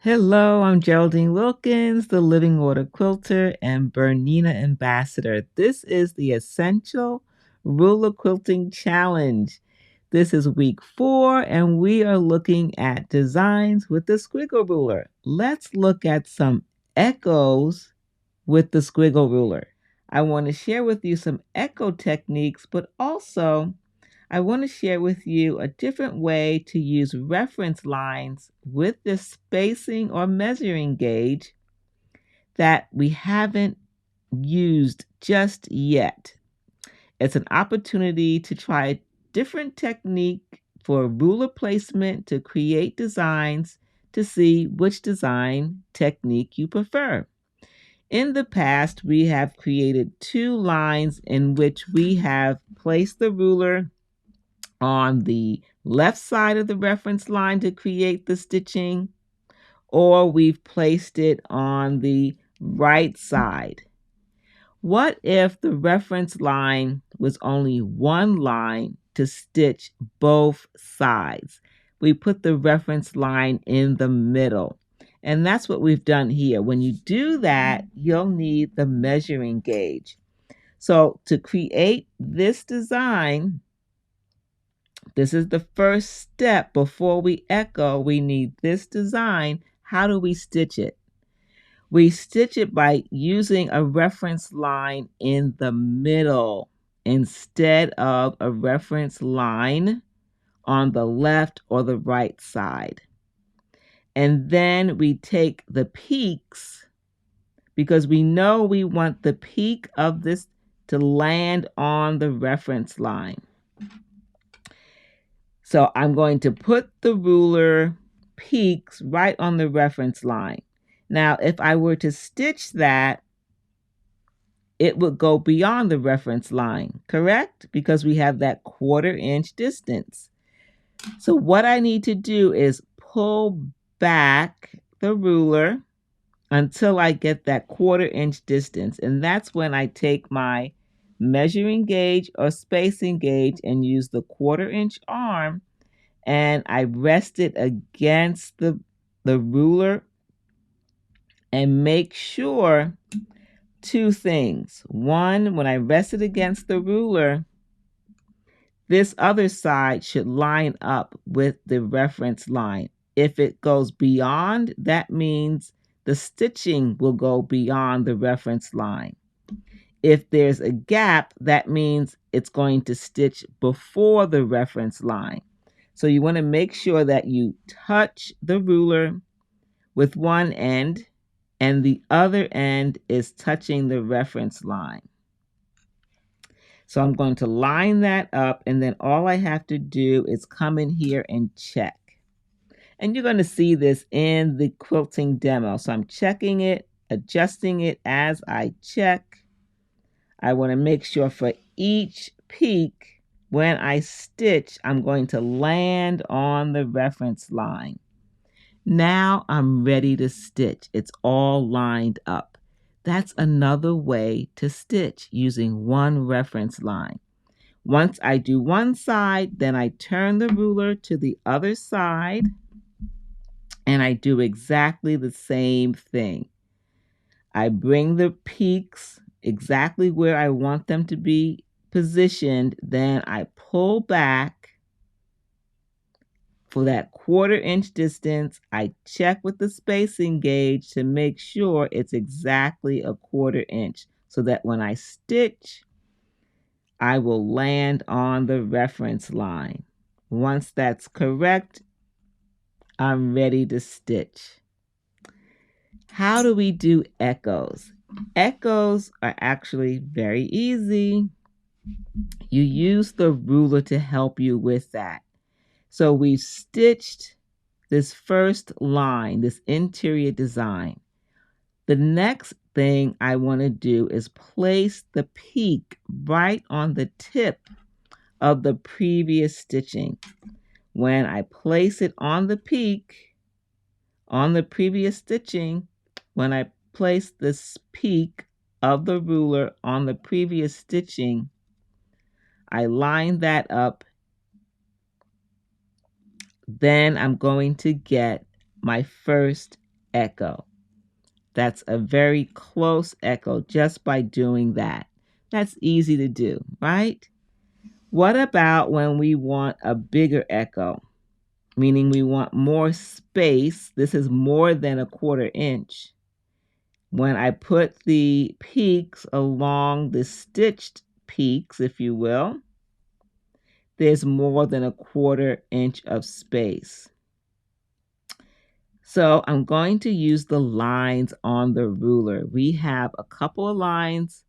Hello, I'm Geraldine Wilkins, the Living Water Quilter and BERNINA Ambassador. This is the Essential Ruler Quilting Challenge. This is week 4, and we are looking at designs with the Squiggle ruler. Let's look at some echoes with the Squiggle ruler. I want to share with you some echo techniques, but also I want to share with you a different way to use reference lines with this spacing or measuring gauge that we haven't used just yet. It's an opportunity to try a different technique for ruler placement to create designs to see which design technique you prefer. In the past, we have created 2 lines in which we have placed the ruler on the left side of the reference line to create the stitching, or we've placed it on the right side. What if the reference line was only one line to stitch both sides? We put the reference line in the middle. And that's what we've done here. When you do that, you'll need the measuring gauge. So to create this design, this is the first step. Before we echo, we need this design. How do we stitch it? We stitch it by using a reference line in the middle instead of a reference line on the left or the right side. And then we take the peaks, because we know we want the peak of this to land on the reference line. So I'm going to put the ruler peaks right on the reference line. Now, if I were to stitch that, it would go beyond the reference line, correct? Because we have that 1/4 inch distance. So what I need to do is pull back the ruler until I get that 1/4 inch distance. And that's when I take my measuring gauge or spacing gauge and use the 1/4 inch arm, and I rest it against the ruler and make sure 2 things. One, when I rest it against the ruler, this other side should line up with the reference line. If it goes beyond, that means the stitching will go beyond the reference line. If there's a gap, that means it's going to stitch before the reference line. So you want to make sure that you touch the ruler with one end and the other end is touching the reference line. So I'm going to line that up, and then all I have to do is come in here and check. And you're going to see this in the quilting demo. So I'm checking it, adjusting it as I check. I want to make sure for each peak, when I stitch, I'm going to land on the reference line. Now I'm ready to stitch. It's all lined up. That's another way to stitch using one reference line. Once I do one side, then I turn the ruler to the other side, and I do exactly the same thing. I bring the peaks exactly where I want them to be positioned, then I pull back for that 1/4 inch distance. I check with the spacing gauge to make sure it's exactly a 1/4 inch, so that when I stitch, I will land on the reference line. Once that's correct, I'm ready to stitch. How do we do echoes? Echoes are actually very easy. You use the ruler to help you with that. So we've stitched this first line, this interior design. The next thing I want to do is place the peak right on the tip of the previous stitching. When I place it on the peak, on the previous stitching, when I place this peak of the ruler on the previous stitching, I line that up. Then I'm going to get my first echo. That's a very close echo just by doing that. That's easy to do, right? What about when we want a bigger echo? Meaning we want more space. This is more than a 1/4 inch. When I put the peaks along the stitched peaks, if you will, there's more than a 1/4 inch of space. So I'm going to use the lines on the ruler. We have a couple of lines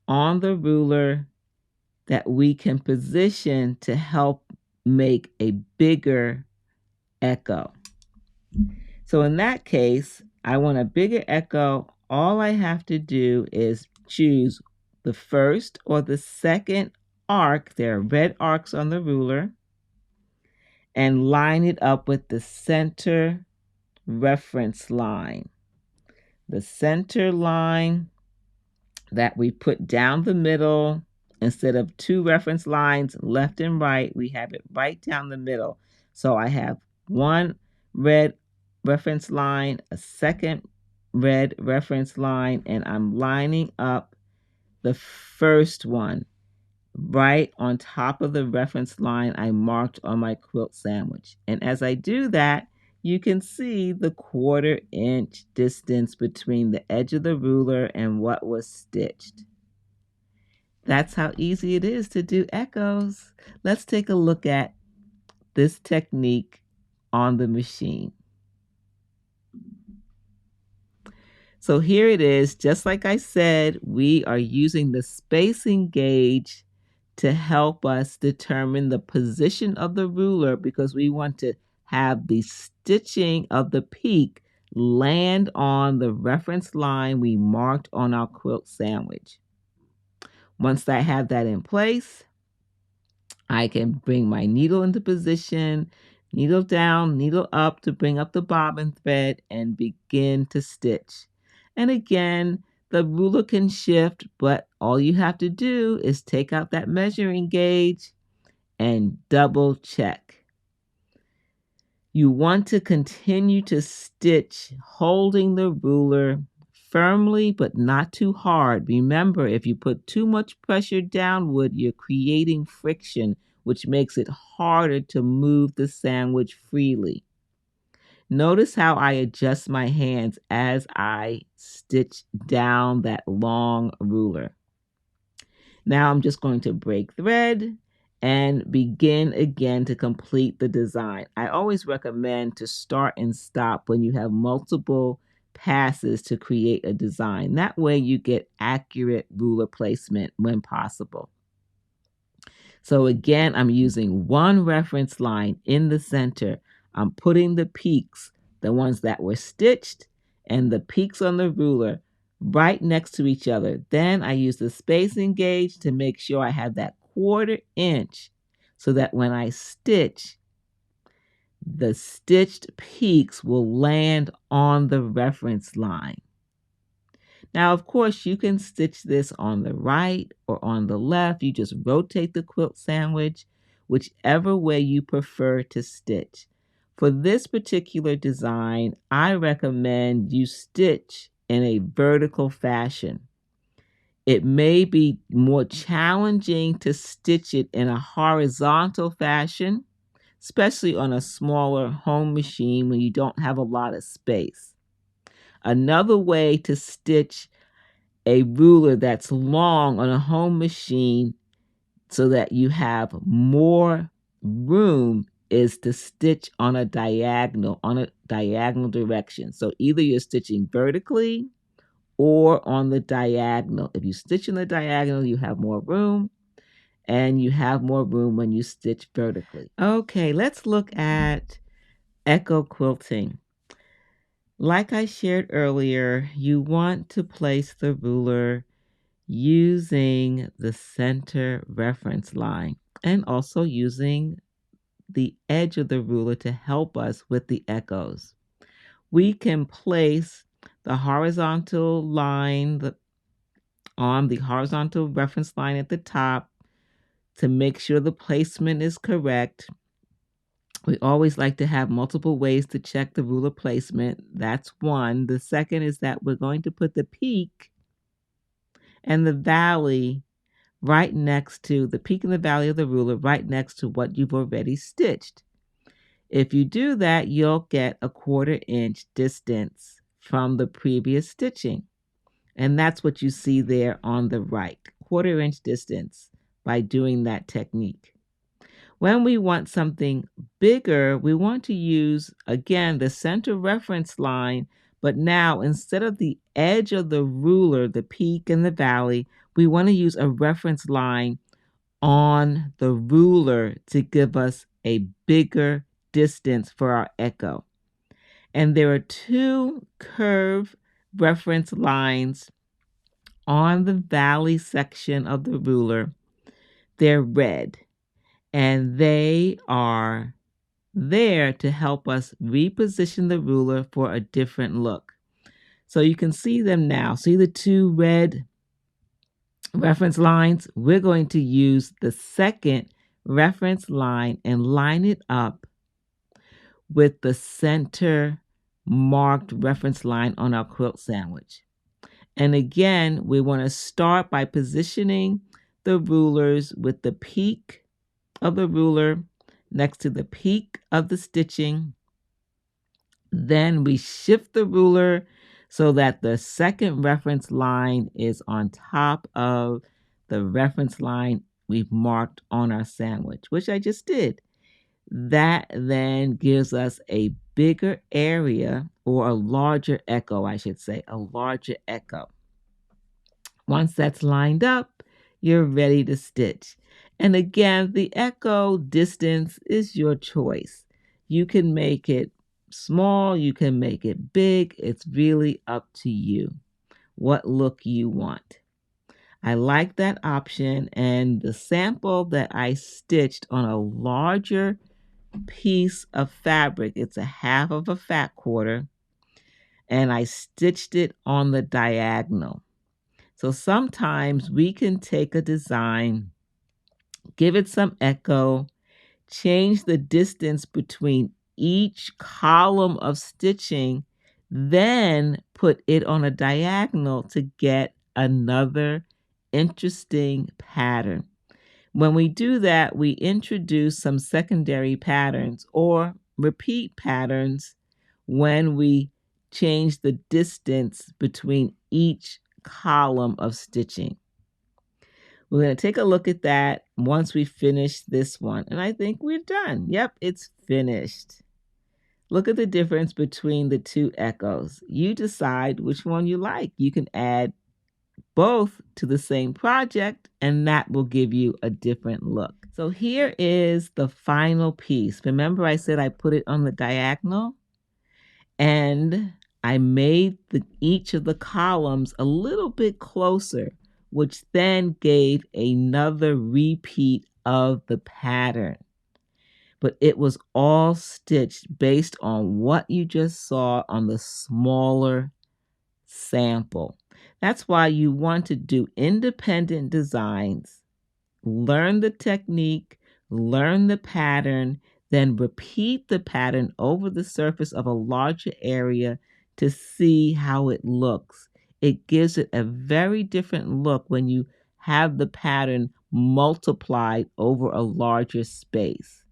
on the ruler that we can position to help make a bigger echo. So in that case, I want a bigger echo. All I have to do is choose the first or the second arc. There are red arcs on the ruler, and line it up with the center reference line. The center line that we put down the middle, instead of 2 reference lines left and right, we have it right down the middle. So I have one red reference line, a second red reference line, and I'm lining up the first one right on top of the reference line I marked on my quilt sandwich. And as I do that, you can see the 1/4 inch distance between the edge of the ruler and what was stitched. That's how easy it is to do echoes. Let's take a look at this technique on the machine. So here it is. Just like I said, we are using the spacing gauge to help us determine the position of the ruler, because we want to have the stitching of the peak land on the reference line we marked on our quilt sandwich. Once I have that in place, I can bring my needle into position, needle down, needle up to bring up the bobbin thread, and begin to stitch. And again, the ruler can shift, but all you have to do is take out that measuring gauge and double check. You want to continue to stitch holding the ruler firmly but not too hard. Remember, if you put too much pressure downward, you're creating friction, which makes it harder to move the sandwich freely. Notice how I adjust my hands as I stitch down that long ruler. Now I'm just going to break thread and begin again to complete the design. I always recommend to start and stop when you have multiple passes to create a design. That way you get accurate ruler placement when possible. So again, I'm using one reference line in the center. I'm putting the peaks, the ones that were stitched, and the peaks on the ruler right next to each other. Then I use the spacing gauge to make sure I have that 1/4 inch so that when I stitch, the stitched peaks will land on the reference line. Now, of course, you can stitch this on the right or on the left. You just rotate the quilt sandwich, whichever way you prefer to stitch. For this particular design, I recommend you stitch in a vertical fashion. It may be more challenging to stitch it in a horizontal fashion, especially on a smaller home machine when you don't have a lot of space. Another way to stitch a ruler that's long on a home machine so that you have more room is to stitch on a diagonal direction. So either you're stitching vertically or on the diagonal. If you stitch in the diagonal, you have more room, and you have more room when you stitch vertically. Okay, let's look at echo quilting. Like I shared earlier, you want to place the ruler using the center reference line and also using the edge of the ruler to help us with the echoes. We can place the horizontal line on the horizontal reference line at the top to make sure the placement is correct. We always like to have multiple ways to check the ruler placement. That's one. The second is that we're going to put the peak and the valley right next to the peak and the valley of the ruler, right next to what you've already stitched. If you do that, you'll get a 1/4 inch distance from the previous stitching. And that's what you see there on the right, 1/4 inch distance by doing that technique. When we want something bigger, we want to use, again, the center reference line, but now instead of the edge of the ruler, the peak and the valley, we want to use a reference line on the ruler to give us a bigger distance for our echo. And there are 2 curved reference lines on the valley section of the ruler. They're red, and they are there to help us reposition the ruler for a different look. So you can see them now. See the 2 red reference lines? We're going to use the second reference line and line it up with the center marked reference line on our quilt sandwich. And again, we want to start by positioning the rulers with the peak of the ruler next to the peak of the stitching. Then we shift the ruler so that the second reference line is on top of the reference line we've marked on our sandwich, which I just did. That then gives us a bigger area, or a larger echo, I should say, a larger echo. Once that's lined up, you're ready to stitch. And again, the echo distance is your choice. You can make it small, you can make it big. It's really up to you what look you want. I like that option, and the sample that I stitched on a larger piece of fabric, it's a 1/2 of a fat 1/4, and I stitched it on the diagonal. So sometimes we can take a design, give it some echo, change the distance between each column of stitching, then put it on a diagonal to get another interesting pattern. When we do that, we introduce some secondary patterns or repeat patterns when we change the distance between each column of stitching. We're going to take a look at that once we finish this one. And I think we're done. Yep, it's finished. Look at the difference between the 2 echoes. You decide which one you like. You can add both to the same project, and that will give you a different look. So here is the final piece. Remember I said I put it on the diagonal, and I made each of the columns a little bit closer, which then gave another repeat of the pattern. But it was all stitched based on what you just saw on the smaller sample. That's why you want to do independent designs, learn the technique, learn the pattern, then repeat the pattern over the surface of a larger area to see how it looks. It gives it a very different look when you have the pattern multiplied over a larger space.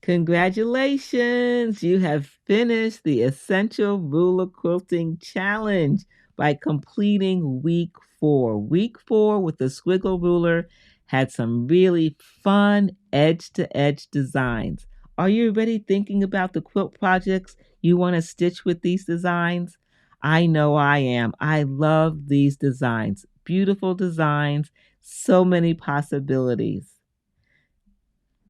Congratulations! You have finished the Essential Ruler Quilting Challenge by completing week 4. Week 4 with the Squiggle ruler had some really fun edge-to-edge designs. Are you already thinking about the quilt projects you want to stitch with these designs? I know I am. I love these designs. Beautiful designs, so many possibilities.